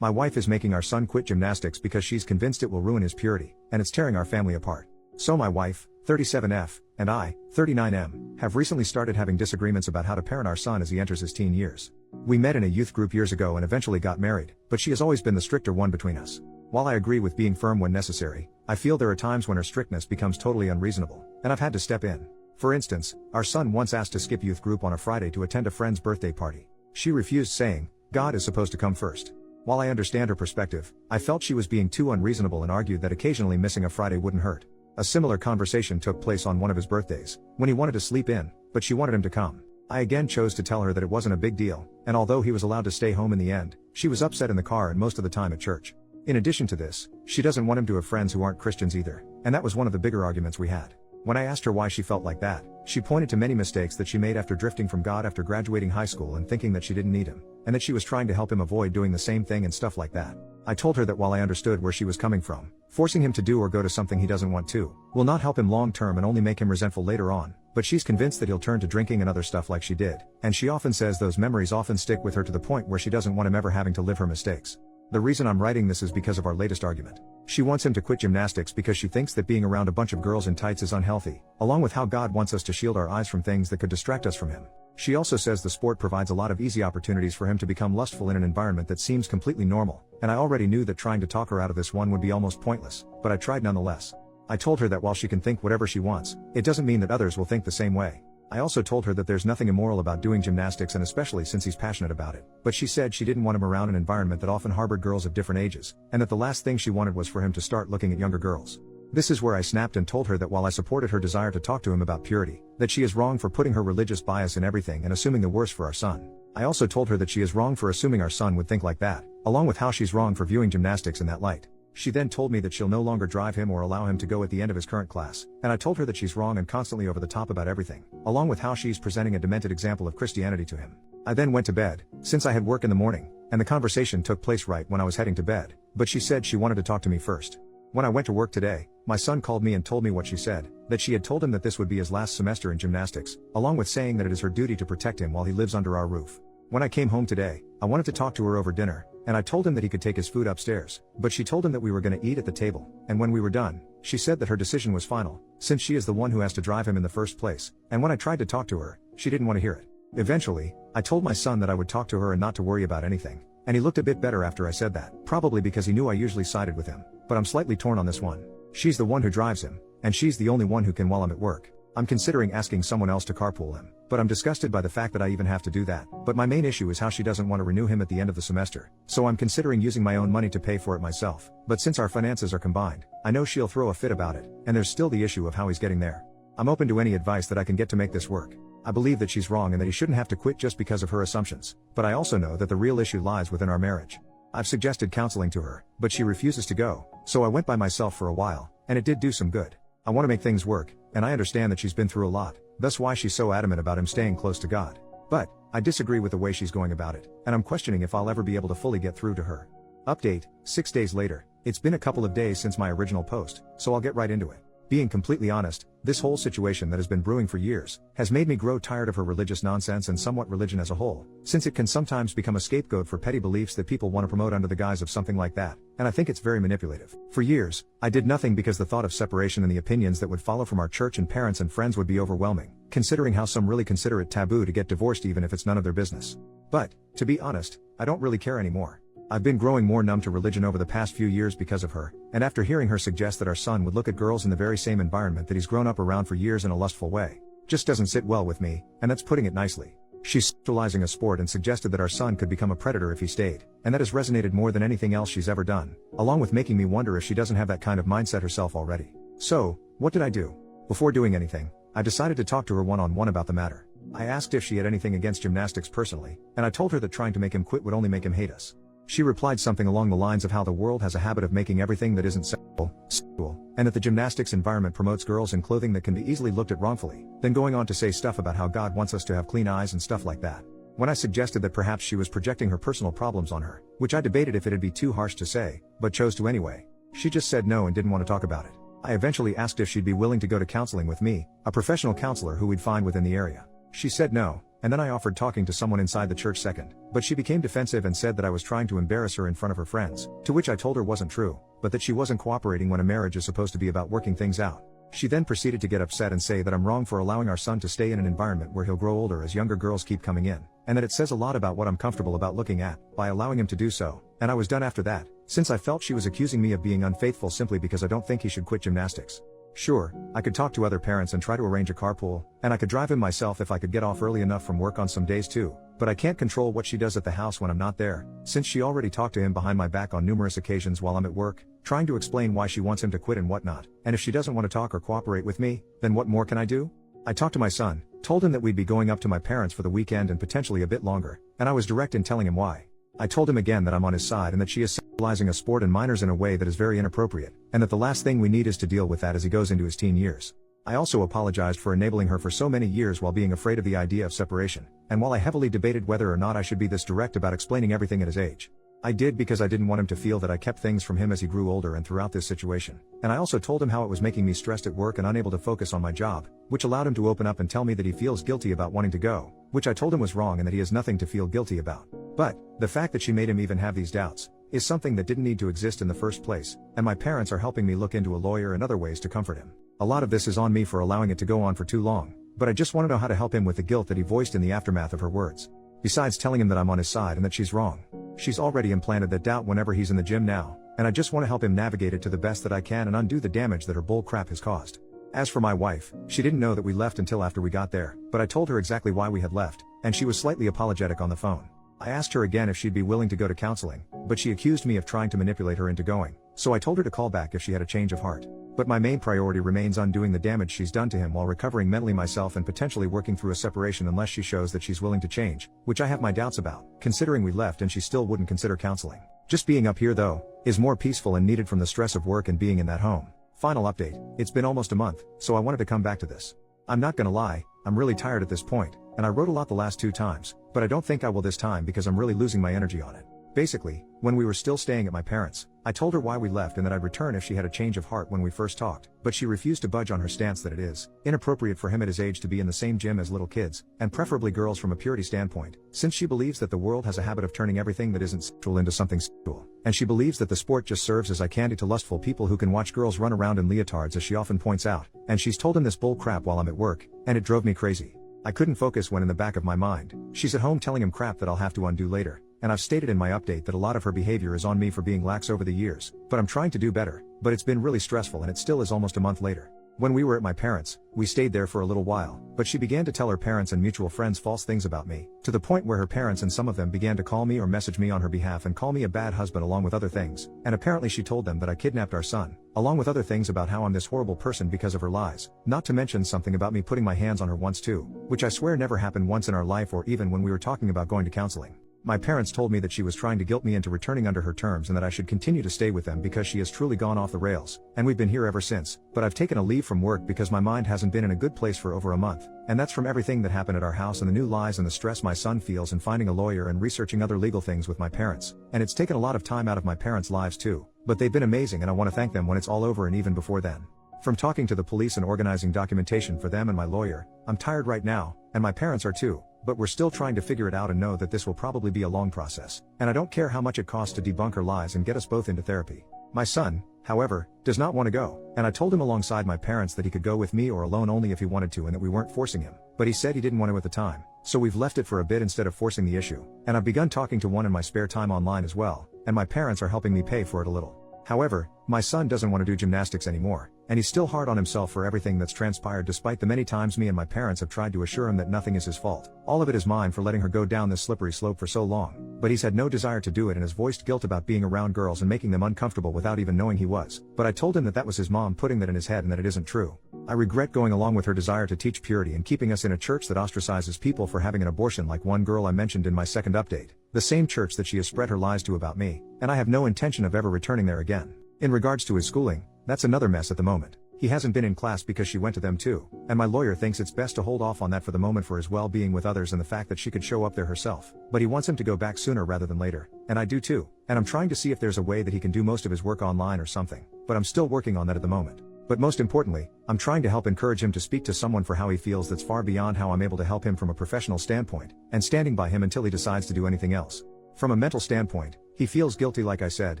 My wife is making our son quit gymnastics because she's convinced it will ruin his purity, and it's tearing our family apart. So my wife, 37F, and I, 39M, have recently started having disagreements about how to parent our son as he enters his teen years. We met in a youth group years ago and eventually got married, but she has always been the stricter one between us. While I agree with being firm when necessary, I feel there are times when her strictness becomes totally unreasonable, and I've had to step in. For instance, our son once asked to skip youth group on a Friday to attend a friend's birthday party. She refused, saying, "God is supposed to come first." While I understand her perspective, I felt she was being too unreasonable and argued that occasionally missing a Friday wouldn't hurt. A similar conversation took place on one of his birthdays, when he wanted to sleep in, but she wanted him to come. I again chose to tell her that it wasn't a big deal, and although he was allowed to stay home in the end, she was upset in the car and most of the time at church. In addition to this, she doesn't want him to have friends who aren't Christians either, and that was one of the bigger arguments we had. When I asked her why she felt like that, she pointed to many mistakes that she made after drifting from God after graduating high school and thinking that she didn't need him, and that she was trying to help him avoid doing the same thing and stuff like that. I told her that while I understood where she was coming from, forcing him to do or go to something he doesn't want to, will not help him long term and only make him resentful later on, but she's convinced that he'll turn to drinking and other stuff like she did, and she often says those memories often stick with her to the point where she doesn't want him ever having to live her mistakes. The reason I'm writing this is because of our latest argument. She wants him to quit gymnastics because she thinks that being around a bunch of girls in tights is unhealthy, along with how God wants us to shield our eyes from things that could distract us from him. She also says the sport provides a lot of easy opportunities for him to become lustful in an environment that seems completely normal, and I already knew that trying to talk her out of this one would be almost pointless, but I tried nonetheless. I told her that while she can think whatever she wants, it doesn't mean that others will think the same way. I also told her that there's nothing immoral about doing gymnastics, and especially since he's passionate about it, but she said she didn't want him around an environment that often harbored girls of different ages, and that the last thing she wanted was for him to start looking at younger girls. This is where I snapped and told her that while I supported her desire to talk to him about purity, that she is wrong for putting her religious bias in everything and assuming the worst for our son. I also told her that she is wrong for assuming our son would think like that, along with how she's wrong for viewing gymnastics in that light. She then told me that she'll no longer drive him or allow him to go at the end of his current class, and I told her that she's wrong and constantly over the top about everything, along with how she's presenting a demented example of Christianity to him. I then went to bed, since I had work in the morning, and the conversation took place right when I was heading to bed, but she said she wanted to talk to me first. When I went to work today, my son called me and told me what she said, that she had told him that this would be his last semester in gymnastics, along with saying that it is her duty to protect him while he lives under our roof. When I came home today, I wanted to talk to her over dinner, and I told him that he could take his food upstairs, but she told him that we were going to eat at the table, and when we were done, she said that her decision was final, since she is the one who has to drive him in the first place, and when I tried to talk to her, she didn't want to hear it. Eventually, I told my son that I would talk to her and not to worry about anything, and he looked a bit better after I said that, probably because he knew I usually sided with him, but I'm slightly torn on this one. She's the one who drives him, and she's the only one who can while I'm at work. I'm considering asking someone else to carpool him, but I'm disgusted by the fact that I even have to do that. But my main issue is how she doesn't want to renew him at the end of the semester, so I'm considering using my own money to pay for it myself. But since our finances are combined, I know she'll throw a fit about it, and there's still the issue of how he's getting there. I'm open to any advice that I can get to make this work. I believe that she's wrong and that he shouldn't have to quit just because of her assumptions, but I also know that the real issue lies within our marriage. I've suggested counseling to her, but she refuses to go, so I went by myself for a while, and it did do some good. I want to make things work, and I understand that she's been through a lot, thus why she's so adamant about him staying close to God. But I disagree with the way she's going about it, and I'm questioning if I'll ever be able to fully get through to her. Update, 6 days later. It's been a couple of days since my original post, so I'll get right into it. Being completely honest, this whole situation that has been brewing for years has made me grow tired of her religious nonsense and somewhat religion as a whole, since it can sometimes become a scapegoat for petty beliefs that people want to promote under the guise of something like that, and I think it's very manipulative. For years, I did nothing because the thought of separation and the opinions that would follow from our church and parents and friends would be overwhelming, considering how some really consider it taboo to get divorced even if it's none of their business. But, to be honest, I don't really care anymore. I've been growing more numb to religion over the past few years because of her, and after hearing her suggest that our son would look at girls in the very same environment that he's grown up around for years in a lustful way, just doesn't sit well with me, and that's putting it nicely. She's sexualizing a sport and suggested that our son could become a predator if he stayed, and that has resonated more than anything else she's ever done, along with making me wonder if she doesn't have that kind of mindset herself already. So, what did I do? Before doing anything, I decided to talk to her one-on-one about the matter. I asked if she had anything against gymnastics personally, and I told her that trying to make him quit would only make him hate us. She replied something along the lines of how the world has a habit of making everything that isn't sexual, and that the gymnastics environment promotes girls in clothing that can be easily looked at wrongfully, then going on to say stuff about how God wants us to have clean eyes and stuff like that. When I suggested that perhaps she was projecting her personal problems on her, which I debated if it'd be too harsh to say, but chose to anyway, she just said no and didn't want to talk about it. I eventually asked if she'd be willing to go to counseling with me, a professional counselor who we'd find within the area. She said no, and then I offered talking to someone inside the church second, but she became defensive and said that I was trying to embarrass her in front of her friends, to which I told her wasn't true, but that she wasn't cooperating when a marriage is supposed to be about working things out. She then proceeded to get upset and say that I'm wrong for allowing our son to stay in an environment where he'll grow older as younger girls keep coming in, and that it says a lot about what I'm comfortable about looking at, by allowing him to do so, and I was done after that, since I felt she was accusing me of being unfaithful simply because I don't think he should quit gymnastics. Sure, I could talk to other parents and try to arrange a carpool, and I could drive him myself if I could get off early enough from work on some days too, but I can't control what she does at the house when I'm not there, since she already talked to him behind my back on numerous occasions while I'm at work, trying to explain why she wants him to quit and whatnot, and if she doesn't want to talk or cooperate with me, then what more can I do? I talked to my son, told him that we'd be going up to my parents for the weekend and potentially a bit longer, and I was direct in telling him why. I told him again that I'm on his side and that she is sexualizing a sport and minors in a way that is very inappropriate, and that the last thing we need is to deal with that as he goes into his teen years. I also apologized for enabling her for so many years while being afraid of the idea of separation, and while I heavily debated whether or not I should be this direct about explaining everything at his age. I did because I didn't want him to feel that I kept things from him as he grew older and throughout this situation, and I also told him how it was making me stressed at work and unable to focus on my job, which allowed him to open up and tell me that he feels guilty about wanting to go, which I told him was wrong and that he has nothing to feel guilty about. But, the fact that she made him even have these doubts, is something that didn't need to exist in the first place, and my parents are helping me look into a lawyer and other ways to comfort him. A lot of this is on me for allowing it to go on for too long, but I just want to know how to help him with the guilt that he voiced in the aftermath of her words. Besides telling him that I'm on his side and that she's wrong. She's already implanted that doubt whenever he's in the gym now, and I just want to help him navigate it to the best that I can and undo the damage that her bull crap has caused. As for my wife, she didn't know that we left until after we got there, but I told her exactly why we had left, and she was slightly apologetic on the phone. I asked her again if she'd be willing to go to counseling, but she accused me of trying to manipulate her into going, so I told her to call back if she had a change of heart. But my main priority remains undoing the damage she's done to him while recovering mentally myself and potentially working through a separation unless she shows that she's willing to change, which I have my doubts about, considering we left and she still wouldn't consider counseling. Just being up here though, is more peaceful and needed from the stress of work and being in that home. Final update, it's been almost a month, so I wanted to come back to this. I'm not gonna lie, I'm really tired at this point, and I wrote a lot the last 2 times, but I don't think I will this time because I'm really losing my energy on it. Basically, when we were still staying at my parents', I told her why we left and that I'd return if she had a change of heart when we first talked, but she refused to budge on her stance that it is inappropriate for him at his age to be in the same gym as little kids, and preferably girls from a purity standpoint, since she believes that the world has a habit of turning everything that isn't sexual into something sexual, and she believes that the sport just serves as eye candy to lustful people who can watch girls run around in leotards, as she often points out, and she's told him this bull crap while I'm at work, and it drove me crazy. I couldn't focus when in the back of my mind, she's at home telling him crap that I'll have to undo later. And I've stated in my update that a lot of her behavior is on me for being lax over the years, but I'm trying to do better, but it's been really stressful and it still is almost a month later. When we were at my parents', we stayed there for a little while, but she began to tell her parents and mutual friends false things about me, to the point where her parents and some of them began to call me or message me on her behalf and call me a bad husband along with other things, and apparently she told them that I kidnapped our son, along with other things about how I'm this horrible person because of her lies, not to mention something about me putting my hands on her once too, which I swear never happened once in our life or even when we were talking about going to counseling. My parents told me that she was trying to guilt me into returning under her terms and that I should continue to stay with them because she has truly gone off the rails, and we've been here ever since, but I've taken a leave from work because my mind hasn't been in a good place for over a month, and that's from everything that happened at our house and the new lies and the stress my son feels and finding a lawyer and researching other legal things with my parents, and it's taken a lot of time out of my parents' lives too, but they've been amazing and I want to thank them when it's all over and even before then. From talking to the police and organizing documentation for them and my lawyer, I'm tired right now, and my parents are too. But we're still trying to figure it out and know that this will probably be a long process, and I don't care how much it costs to debunk her lies and get us both into therapy. My son, however, does not want to go, and I told him alongside my parents that he could go with me or alone only if he wanted to and that we weren't forcing him, but he said he didn't want to at the time, so we've left it for a bit instead of forcing the issue, and I've begun talking to one in my spare time online as well, and my parents are helping me pay for it a little. However, my son doesn't want to do gymnastics anymore, and he's still hard on himself for everything that's transpired despite the many times me and my parents have tried to assure him that nothing is his fault. All of it is mine for letting her go down this slippery slope for so long, but he's had no desire to do it and has voiced guilt about being around girls and making them uncomfortable without even knowing he was, but I told him that that was his mom putting that in his head and that it isn't true. I regret going along with her desire to teach purity and keeping us in a church that ostracizes people for having an abortion like one girl I mentioned in my second update, the same church that she has spread her lies to about me, and I have no intention of ever returning there again. In regards to his schooling, that's another mess at the moment. He hasn't been in class because she went to them too, and my lawyer thinks it's best to hold off on that for the moment for his well-being with others and the fact that she could show up there herself, but he wants him to go back sooner rather than later, and I do too, and I'm trying to see if there's a way that he can do most of his work online or something, but I'm still working on that at the moment. But most importantly, I'm trying to help encourage him to speak to someone for how he feels that's far beyond how I'm able to help him from a professional standpoint, and standing by him until he decides to do anything else. From a mental standpoint, he feels guilty like I said,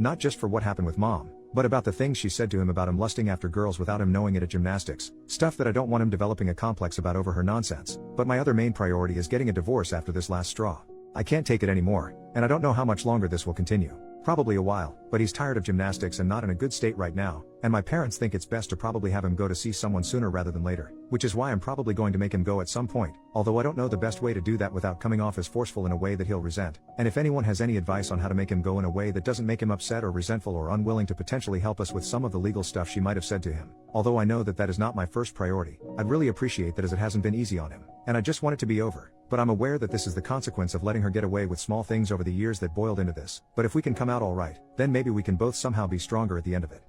not just for what happened with mom, but about the things she said to him about him lusting after girls without him knowing it at gymnastics, stuff that I don't want him developing a complex about over her nonsense. But my other main priority is getting a divorce after this last straw. I can't take it anymore, and I don't know how much longer this will continue. Probably a while, but he's tired of gymnastics and not in a good state right now, and my parents think it's best to probably have him go to see someone sooner rather than later, which is why I'm probably going to make him go at some point, although I don't know the best way to do that without coming off as forceful in a way that he'll resent. And if anyone has any advice on how to make him go in a way that doesn't make him upset or resentful or unwilling to potentially help us with some of the legal stuff she might have said to him, although I know that that is not my first priority, I'd really appreciate that, as it hasn't been easy on him, and I just want it to be over. But I'm aware that this is the consequence of letting her get away with small things over the years that boiled into this. But if we can come out all right, then maybe we can both somehow be stronger at the end of it.